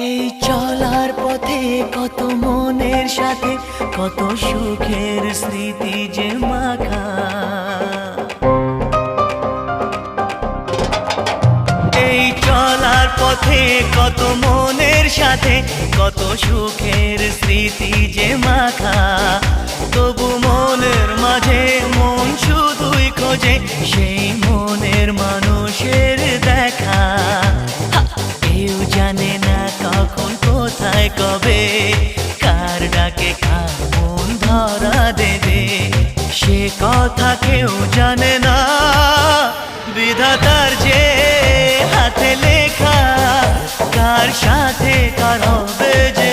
এই চলার পথে কত মনের সাথে কত সুখের স্মৃতি যে মাখা। এই চলার পথে কত মনের সাথে কত সুখের স্মৃতি যে মাখা। তবু মনের মাঝে মন শুধুই খোঁজে সেই মনের মানুষের দেখা। কেউ জানে না কখন কোথায় কবে কার ডাকে কার মন ধরা দেবে, সে কথা কেউ জানে না। বিধাতার যে হাতে লেখা কার সাথে কার হবে যে